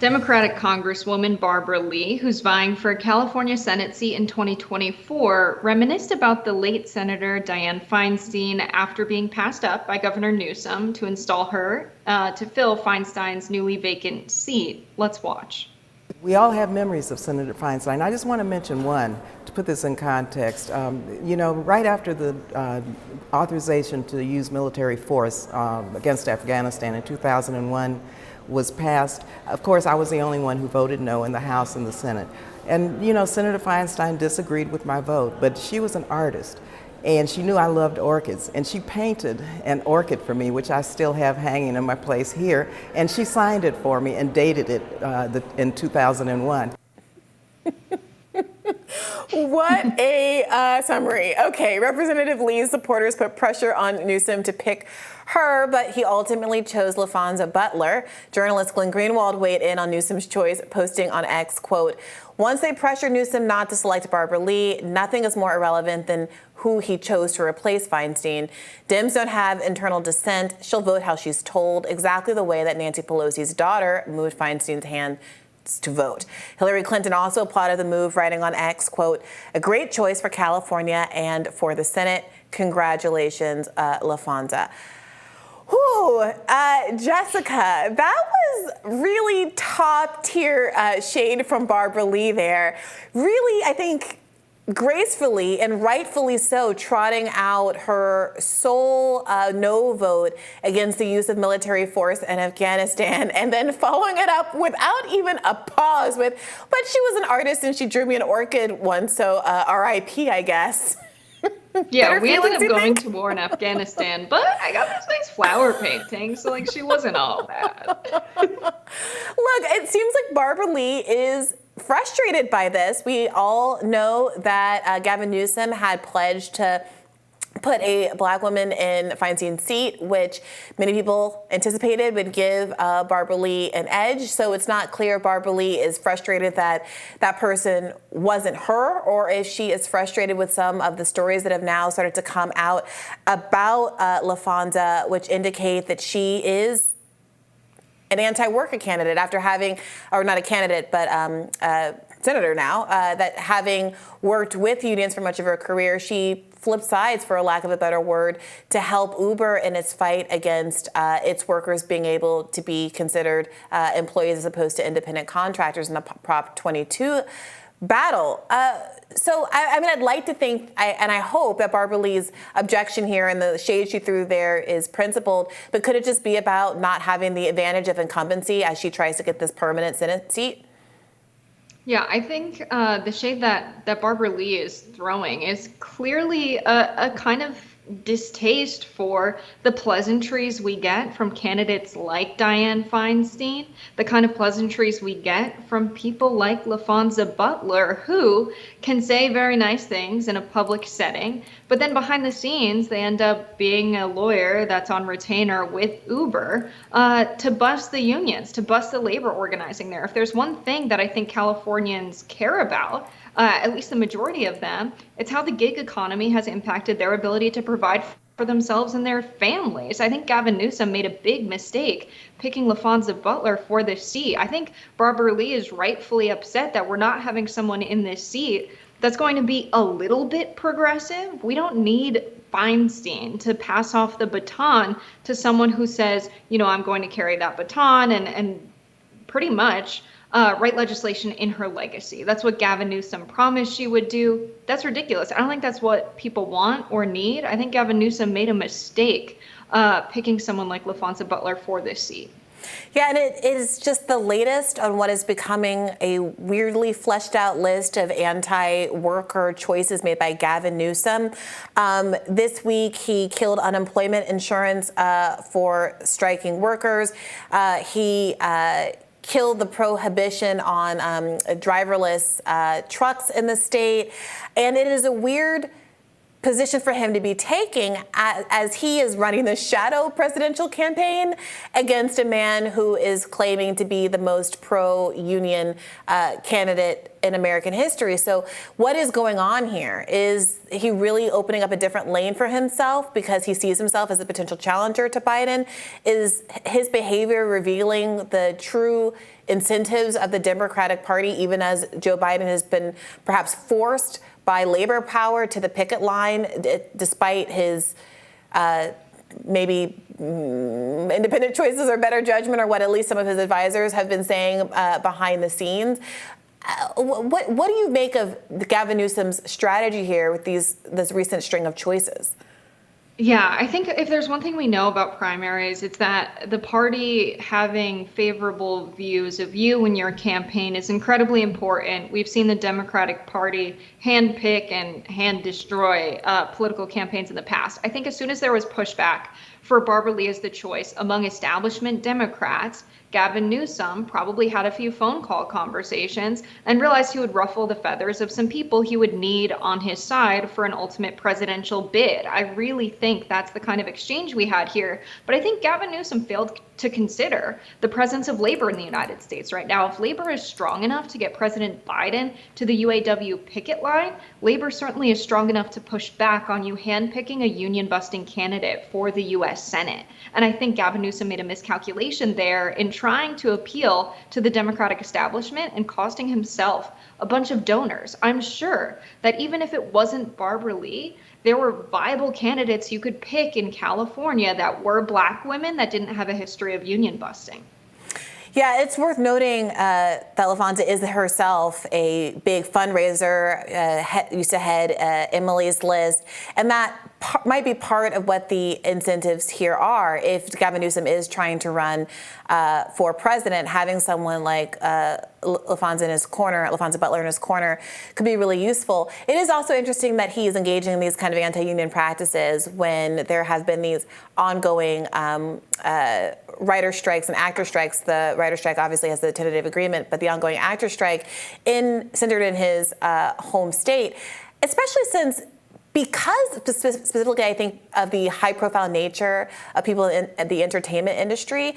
Democratic Congresswoman Barbara Lee, who's vying for a California Senate seat in 2024, reminisced about the late Senator Dianne Feinstein after being passed up by Governor Newsom to install her to fill Feinstein's newly vacant seat. Let's watch. We all have memories of Senator Feinstein. I just want to mention one to put this in context. Right after the authorization to use military force against Afghanistan in 2001 was passed, of course, I was the only one who voted no in the House and the Senate. And, Senator Feinstein disagreed with my vote, but she was an artist. And she knew I loved orchids, and she painted an orchid for me, which I still have hanging in my place here, and she signed it for me and dated it in 2001. What a summary. Okay, Representative Lee's supporters put pressure on Newsom to pick her, but he ultimately chose LaFonza Butler. Journalist Glenn Greenwald weighed in on Newsom's choice, posting on X, quote, "Once they pressure Newsom not to select Barbara Lee, nothing is more irrelevant than who he chose to replace Feinstein. Dems don't have internal dissent. She'll vote how she's told, exactly the way that Nancy Pelosi's daughter moved Feinstein's hand to vote." Hillary Clinton also applauded the move, writing on X, quote, "A great choice for California and for the Senate. Congratulations, LaFonza." Whew, Jessica, that was really top tier shade from Barbara Lee there. Really, I think, gracefully and rightfully so, trotting out her sole no vote against the use of military force in Afghanistan, and then following it up without even a pause with, "But she was an artist and she drew me an orchid once, so RIP, I guess." Yeah, we ended up going to war in Afghanistan, but I got this nice flower painting, so she wasn't all bad. Look, it seems like Barbara Lee is frustrated by this. We all know that Gavin Newsom had pledged to put a black woman in Feinstein's seat, which many people anticipated would give Barbara Lee an edge. So it's not clear if Barbara Lee is frustrated that that person wasn't her, or if she is frustrated with some of the stories that have now started to come out about LaFonza, which indicate that she is an anti-worker candidate after having, or not a candidate, but senator now, that having worked with unions for much of her career, she flipped sides, for a lack of a better word, to help Uber in its fight against its workers being able to be considered employees as opposed to independent contractors in the Prop 22 battle. So, I'd like to think, and I hope that Barbara Lee's objection here and the shade she threw there is principled, but could it just be about not having the advantage of incumbency as she tries to get this permanent Senate seat? Yeah, I think the shade that Barbara Lee is throwing is clearly a kind of distaste for the pleasantries we get from candidates like Dianne Feinstein, the kind of pleasantries we get from people like LaFonza Butler, who can say very nice things in a public setting, but then behind the scenes, they end up being a lawyer that's on retainer with Uber to bust the unions, to bust the labor organizing there. If there's one thing that I think Californians care about, at least the majority of them, it's how the gig economy has impacted their ability to provide for themselves and their families. I think Gavin Newsom made a big mistake picking LaFonza Butler for this seat. I think Barbara Lee is rightfully upset that we're not having someone in this seat that's going to be a little bit progressive. We don't need Feinstein to pass off the baton to someone who says, I'm going to carry that baton and pretty much write legislation in her legacy. That's what Gavin Newsom promised she would do. That's ridiculous. I don't think that's what people want or need. I think Gavin Newsom made a mistake picking someone like LaFonza Butler for this seat. Yeah, and it is just the latest on what is becoming a weirdly fleshed out list of anti-worker choices made by Gavin Newsom. This week, he killed unemployment insurance for striking workers. He killed the prohibition on driverless trucks in the state. And it is a weird position for him to be taking as he is running the shadow presidential campaign against a man who is claiming to be the most pro-union candidate in American history. So what is going on here? Is he really opening up a different lane for himself because he sees himself as a potential challenger to Biden? Is his behavior revealing the true incentives of the Democratic Party, even as Joe Biden has been perhaps forced by labor power to the picket line, despite his maybe independent choices or better judgment, or what at least some of his advisors have been saying behind the scenes? What do you make of Gavin Newsom's strategy here with this recent string of choices? Yeah, I think if there's one thing we know about primaries, it's that the party having favorable views of you and your campaign is incredibly important. We've seen the Democratic Party handpick and hand destroy political campaigns in the past. I think as soon as there was pushback for Barbara Lee as the choice among establishment Democrats, Gavin Newsom probably had a few phone call conversations and realized he would ruffle the feathers of some people he would need on his side for an ultimate presidential bid. I really think that's the kind of exchange we had here. But I think Gavin Newsom failed to consider the presence of labor in the United States right now. If labor is strong enough to get President Biden to the UAW picket line, labor certainly is strong enough to push back on you handpicking a union-busting candidate for the U.S. Senate. And I think Gavin Newsom made a miscalculation there in trying to appeal to the Democratic establishment and costing himself a bunch of donors. I'm sure that even if it wasn't Barbara Lee, there were viable candidates you could pick in California that were Black women that didn't have a history of union busting. Yeah, it's worth noting that LaFonza is herself a big fundraiser, used to head Emily's List, and that might be part of what the incentives here are. If Gavin Newsom is trying to run for president, having someone like LaFonza Butler in his corner could be really useful. It is also interesting that he is engaging in these kind of anti-union practices when there have been these ongoing writer strikes and actor strikes. The writer strike obviously has the tentative agreement, but the ongoing actor strike centered in his home state, especially since, because specifically I think of the high-profile nature of people in the entertainment industry,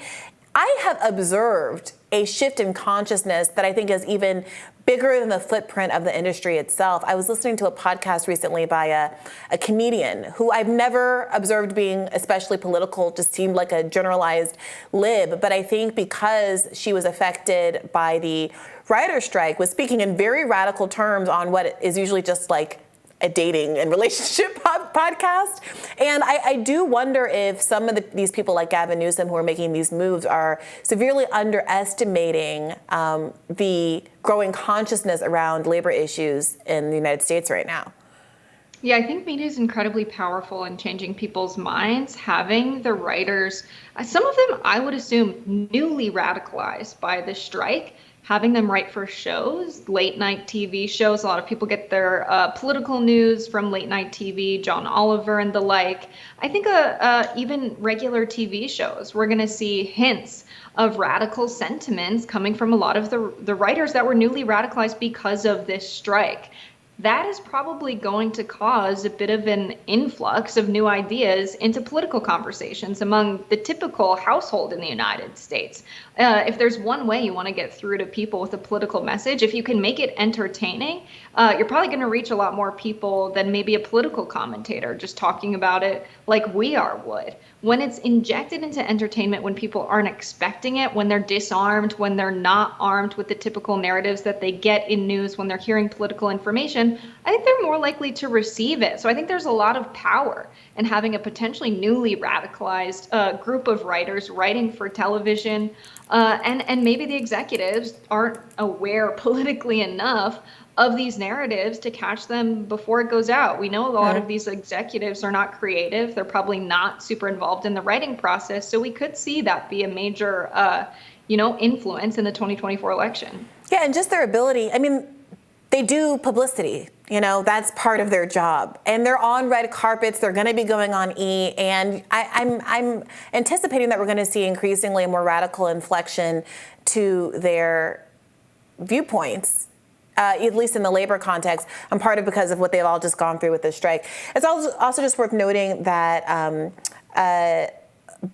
I have observed a shift in consciousness that I think is even bigger than the footprint of the industry itself. I was listening to a podcast recently by a comedian who I've never observed being especially political, just seemed like a generalized lib. But I think because she was affected by the writer's strike, was speaking in very radical terms on what is usually just like a dating and relationship podcast. And I do wonder if some of these people like Gavin Newsom who are making these moves are severely underestimating the growing consciousness around labor issues in the United States right now. Yeah, I think media is incredibly powerful in changing people's minds. Having the writers, some of them I would assume newly radicalized by the strike, having them write for shows, late night TV shows. A lot of people get their political news from late night TV, John Oliver and the like. I think even regular TV shows, we're going to see hints of radical sentiments coming from a lot of the writers that were newly radicalized because of this strike. That is probably going to cause a bit of an influx of new ideas into political conversations among the typical household in the United States. If there's one way you want to get through to people with a political message, if you can make it entertaining, you're probably going to reach a lot more people than maybe a political commentator just talking about it like we are would. When it's injected into entertainment, when people aren't expecting it, when they're disarmed, when they're not armed with the typical narratives that they get in news, when they're hearing political information, I think they're more likely to receive it. So I think there's a lot of power in having a potentially newly radicalized group of writers writing for television. And maybe the executives aren't aware politically enough of these narratives to catch them before it goes out. We know a lot of these executives are not creative. They're probably not super involved in the writing process. So we could see that be a major, influence in the 2024 election. Yeah, and just their ability. I mean, they do publicity. That's part of their job. And they're on red carpets. They're going to be going on E! And I'm anticipating that we're going to see increasingly a more radical inflection to their viewpoints at least in the labor context, and part of because of what they've all just gone through with this strike. It's also just worth noting that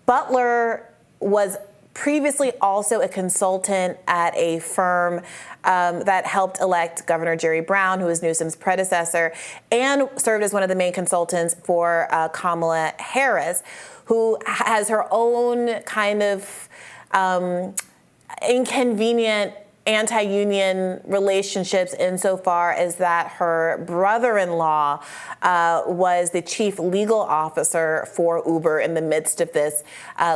Butler was previously also a consultant at a firm that helped elect Governor Jerry Brown, who was Newsom's predecessor, and served as one of the main consultants for Kamala Harris, who has her own kind of inconvenient anti-union relationships insofar as that her brother-in-law was the chief legal officer for Uber in the midst of this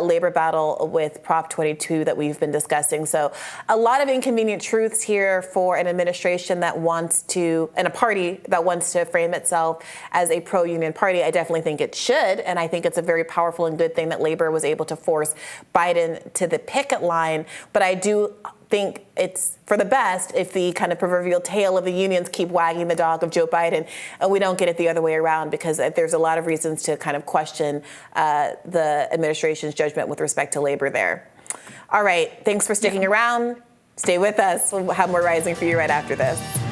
labor battle with Prop 22 that we've been discussing. So a lot of inconvenient truths here for an administration that wants to, and a party that wants to frame itself as a pro-union party. I definitely think it should, and I think it's a very powerful and good thing that labor was able to force Biden to the picket line. But I do think it's for the best if the kind of proverbial tail of the unions keep wagging the dog of Joe Biden and we don't get it the other way around, because there's a lot of reasons to kind of question the administration's judgment with respect to labor there. All right, thanks for sticking around. Stay with us. We'll have more Rising for you right after this.